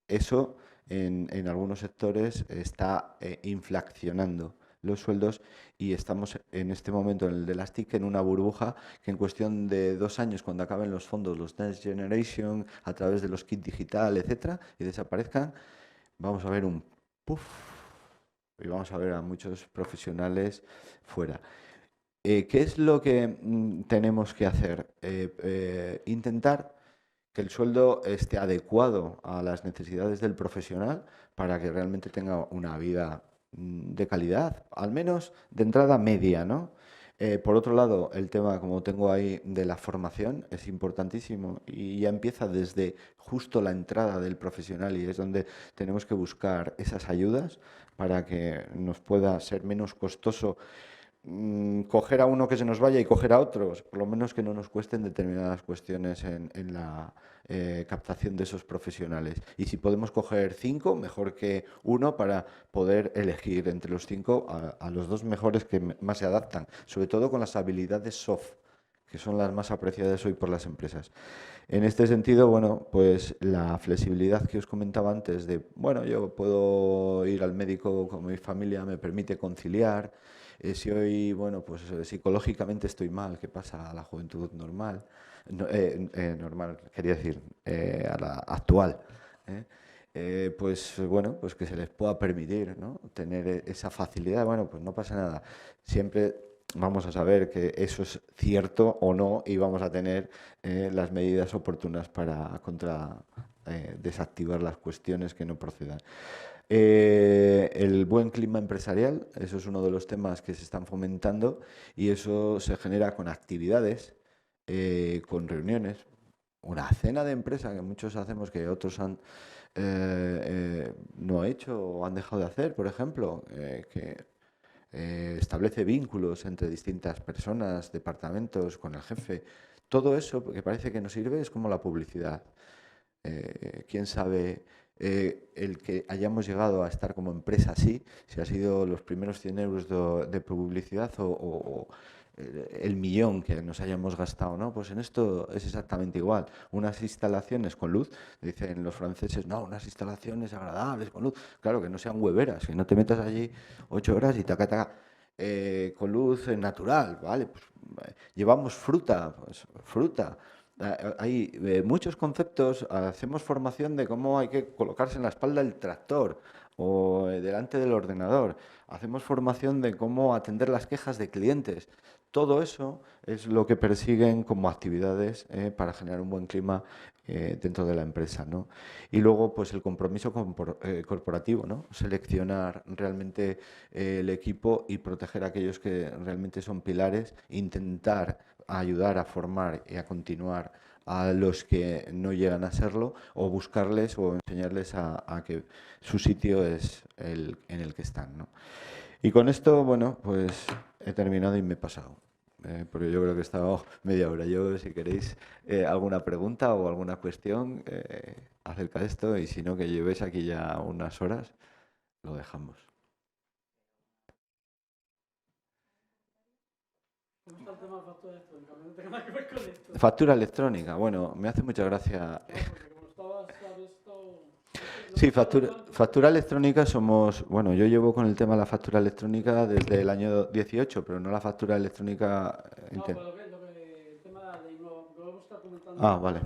Eso en algunos sectores está inflacionando los sueldos y estamos en este momento en el de las TIC en una burbuja que en cuestión de 2 años, cuando acaben los fondos, los Next Generation, a través de los kits digital, etcétera, y desaparezcan, vamos a ver un puff y vamos a ver a muchos profesionales fuera. ¿Qué es lo que tenemos que hacer? Intentar que el sueldo esté adecuado a las necesidades del profesional para que realmente tenga una vida de calidad, al menos de entrada media, ¿no? Por otro lado, el tema, como tengo ahí, de la formación es importantísimo y ya empieza desde justo la entrada del profesional y es donde tenemos que buscar esas ayudas para que nos pueda ser menos costoso coger a uno que se nos vaya y coger a otros, por lo menos que no nos cuesten determinadas cuestiones en la captación de esos profesionales. Y si podemos coger 5, mejor que uno para poder elegir entre los 5 a los 2 mejores que más se adaptan, sobre todo con las habilidades soft, que son las más apreciadas hoy por las empresas. En este sentido, bueno, pues la flexibilidad que os comentaba antes de, bueno, yo puedo ir al médico con mi familia, me permite conciliar. Si hoy, bueno, pues psicológicamente estoy mal, ¿qué pasa a la juventud normal? Normal, quería decir, a la actual. ¿eh? Pues bueno, pues que se les pueda permitir, ¿no? Tener esa facilidad, bueno, pues no pasa nada. Siempre vamos a saber que eso es cierto o no y vamos a tener las medidas oportunas para desactivar las cuestiones que no procedan. El buen clima empresarial, eso es uno de los temas que se están fomentando y eso se genera con actividades, con reuniones, una cena de empresa que muchos hacemos que otros han no hecho o han dejado de hacer, por ejemplo, que establece vínculos entre distintas personas, departamentos, con el jefe. Todo eso que parece que no sirve es como la publicidad. Quién sabe el que hayamos llegado a estar como empresa así, si ha sido los primeros 100 euros de publicidad o el millón que nos hayamos gastado, ¿no? Pues en esto es exactamente igual. Unas instalaciones con luz, dicen los franceses, no, unas instalaciones agradables con luz. Claro, que no sean hueveras, que no te metas allí 8 horas y taca, taca. Con luz natural, ¿vale? Pues, llevamos fruta, pues, fruta. Hay muchos conceptos, hacemos formación de cómo hay que colocarse en la espalda del tractor o delante del ordenador. Hacemos formación de cómo atender las quejas de clientes. Todo eso es lo que persiguen como actividades para generar un buen clima dentro de la empresa, ¿no? Y luego, pues el compromiso corporativo, ¿no? Seleccionar realmente el equipo y proteger a aquellos que realmente son pilares, intentar ayudar a formar y a continuar a los que no llegan a serlo o buscarles o enseñarles a que su sitio es el en el que están, ¿no? Y con esto, bueno, pues he terminado y me he pasado. Porque yo creo que he estado media hora. Yo, si queréis alguna pregunta o alguna cuestión acerca de esto, y si no, que llevéis aquí ya unas horas, lo dejamos. ¿Cómo está el tema de factura electrónica? No tengo nada que ver con esto. Factura electrónica, bueno, me hace mucha gracia. Claro, porque como estabas, habéis estado... Sí, Sí, factura electrónica somos, bueno, yo llevo con el tema de la factura electrónica desde el año 18, pero no la factura electrónica. No, pues el tema de la ley, lo hemos estado comentando. Ah, vale.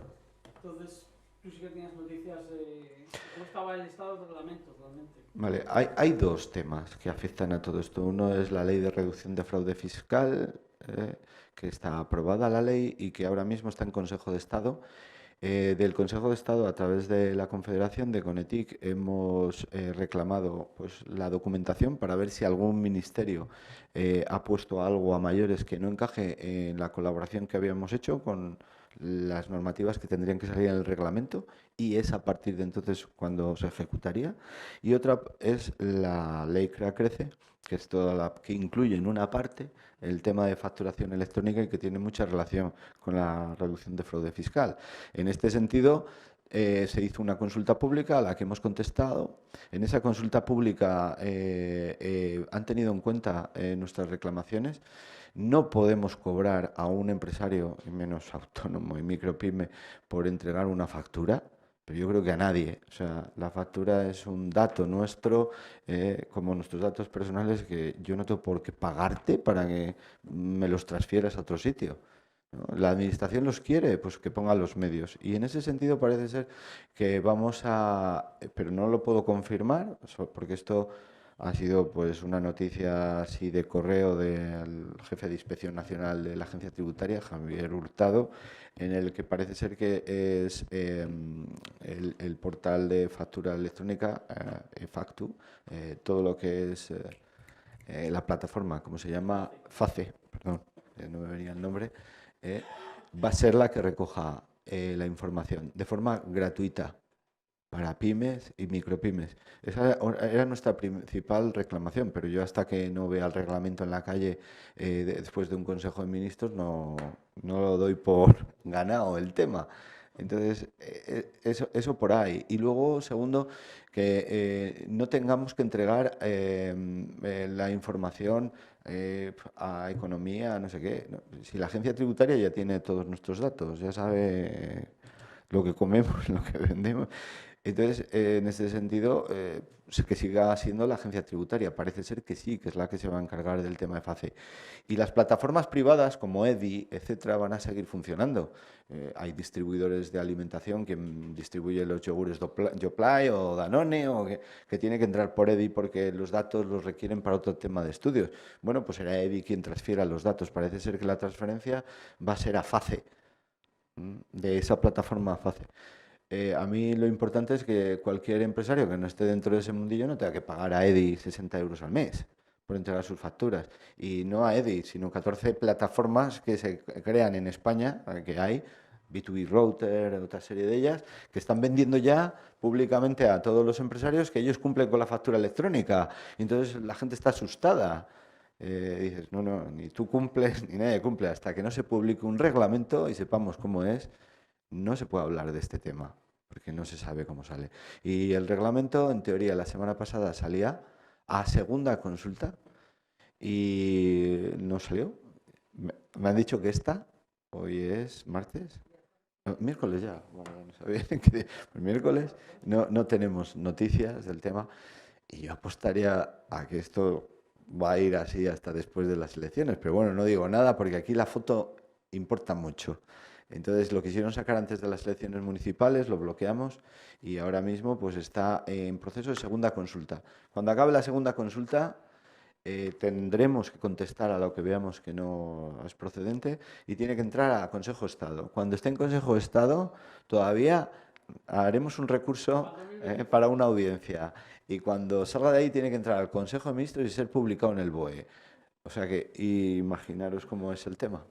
Entonces, tú sí que tienes noticias de cómo estaba el estado del reglamento realmente. Vale, hay dos temas que afectan a todo esto. Uno es la ley de reducción de fraude fiscal, que está aprobada la ley y que ahora mismo está en Consejo de Estado. Del Consejo de Estado, a través de la Confederación de Conetic, hemos reclamado pues, la documentación para ver si algún ministerio ha puesto algo a mayores que no encaje en la colaboración que habíamos hecho con las normativas que tendrían que salir en el reglamento, y es a partir de entonces cuando se ejecutaría. Y otra es la ley CREA Crece, que es toda la que incluye en una parte el tema de facturación electrónica y que tiene mucha relación con la reducción de fraude fiscal. En este sentido, se hizo una consulta pública a la que hemos contestado. En esa consulta pública han tenido en cuenta nuestras reclamaciones. No podemos cobrar a un empresario, y menos autónomo y micropyme, por entregar una factura, pero yo creo que a nadie. O sea, la factura es un dato nuestro, como nuestros datos personales, que yo no tengo por qué pagarte para que me los transfieras a otro sitio, ¿no? La administración los quiere, pues que ponga los medios. Y en ese sentido parece ser que vamos a, pero no lo puedo confirmar, porque esto ha sido pues una noticia así de correo del jefe de Inspección Nacional de la Agencia Tributaria, Javier Hurtado, en el que parece ser que es el portal de factura electrónica, Factu, todo lo que es la plataforma, ¿cómo se llama? FACE, perdón, no me venía el nombre, va a ser la que recoja la información de forma gratuita para pymes y micropymes. Esa era nuestra principal reclamación, pero yo hasta que no vea el reglamento en la calle después de un Consejo de Ministros no lo doy por ganado el tema. Entonces, eso por ahí. Y luego, segundo, que no tengamos que entregar la información a economía, no sé qué. No, si la agencia tributaria ya tiene todos nuestros datos, ya sabe lo que comemos, lo que vendemos. Entonces, en ese sentido, que siga siendo la agencia tributaria. Parece ser que sí, que es la que se va a encargar del tema de FACE. Y las plataformas privadas como EDI, etcétera, van a seguir funcionando. Hay distribuidores de alimentación que distribuyen los yogures Yoplait o Danone, o que tiene que entrar por EDI porque los datos los requieren para otro tema de estudios. Bueno, pues será EDI quien transfiera los datos. Parece ser que la transferencia va a ser a FACE, de esa plataforma FACE. A mí lo importante es que cualquier empresario que no esté dentro de ese mundillo no tenga que pagar a EDI 60 euros al mes por entregar sus facturas. Y no a EDI, sino 14 plataformas que se crean en España, que hay, B2B Router, otra serie de ellas, que están vendiendo ya públicamente a todos los empresarios que ellos cumplen con la factura electrónica. Y entonces la gente está asustada. Dices, no, ni tú cumples, ni nadie cumple. Hasta que no se publique un reglamento y sepamos cómo es, no se puede hablar de este tema, porque no se sabe cómo sale. Y el reglamento, en teoría, la semana pasada salía a segunda consulta y no salió. Me han dicho que hoy es martes, no, miércoles ya, bueno, no sabía que pues miércoles no tenemos noticias del tema, y yo apostaría a que esto va a ir así hasta después de las elecciones, pero bueno, no digo nada porque aquí la foto importa mucho. Entonces lo quisieron sacar antes de las elecciones municipales, lo bloqueamos y ahora mismo pues está en proceso de segunda consulta. Cuando acabe la segunda consulta tendremos que contestar a lo que veamos que no es procedente y tiene que entrar a Consejo de Estado. Cuando esté en Consejo de Estado todavía haremos un recurso para una audiencia y cuando salga de ahí tiene que entrar al Consejo de Ministros y ser publicado en el BOE. O sea que imaginaros cómo es el tema.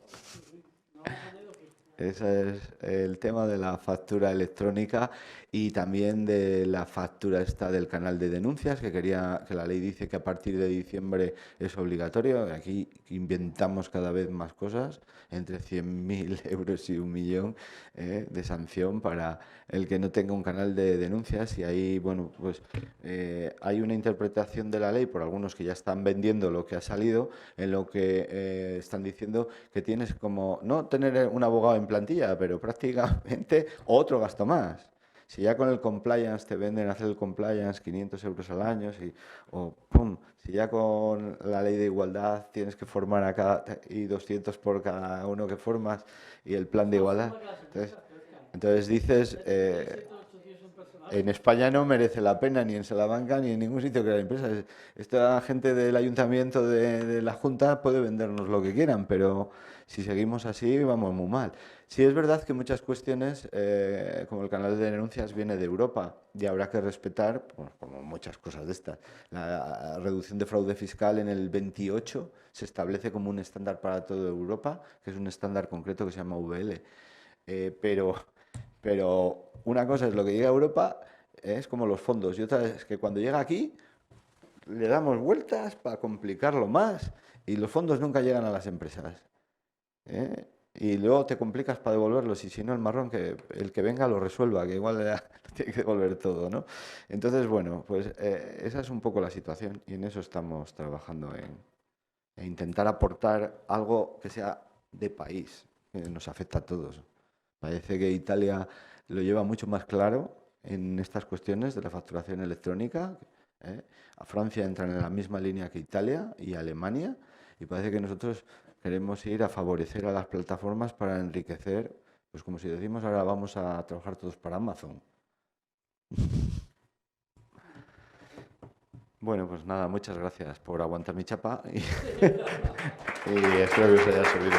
Ese es el tema de la factura electrónica y también de la factura esta del canal de denuncias, que la ley dice que a partir de diciembre es obligatorio. Aquí inventamos cada vez más cosas, entre 100.000 euros y 1.000.000 de sanción para el que no tenga un canal de denuncias. Y ahí, bueno, pues hay una interpretación de la ley por algunos que ya están vendiendo lo que ha salido, en lo que están diciendo que tienes como no tener un abogado en plantilla, pero prácticamente otro gasto más. Si ya con el compliance te venden hacer el compliance 500 euros al año, o pum, si ya con la ley de igualdad tienes que formar a y 200 por cada uno que formas, y el plan de igualdad. Entonces dices, en España no merece la pena, ni en Salamanca, ni en ningún sitio que la empresa. Esta gente del ayuntamiento, de la Junta, puede vendernos lo que quieran, pero si seguimos así, vamos muy mal. Sí es verdad que muchas cuestiones, como el canal de denuncias, viene de Europa y habrá que respetar, pues, como muchas cosas de estas. La reducción de fraude fiscal en el 28 se establece como un estándar para toda Europa, que es un estándar concreto que se llama VL. Pero una cosa es lo que llega a Europa, es como los fondos, y otra es que cuando llega aquí le damos vueltas para complicarlo más y los fondos nunca llegan a las empresas. ¿Eh? Y luego te complicas para devolverlos y si no el marrón, que el que venga lo resuelva, que igual tiene que devolver todo, ¿no? Entonces, bueno, pues esa es un poco la situación y en eso estamos trabajando, en intentar aportar algo que sea de país, que nos afecta a todos. Parece que Italia lo lleva mucho más claro en estas cuestiones de la facturación electrónica. ¿Eh? A Francia entran en la misma línea que Italia y Alemania, y parece que nosotros queremos ir a favorecer a las plataformas para enriquecer, pues como si decimos ahora vamos a trabajar todos para Amazon. Bueno, pues nada, muchas gracias por aguantar mi chapa y espero que os haya servido.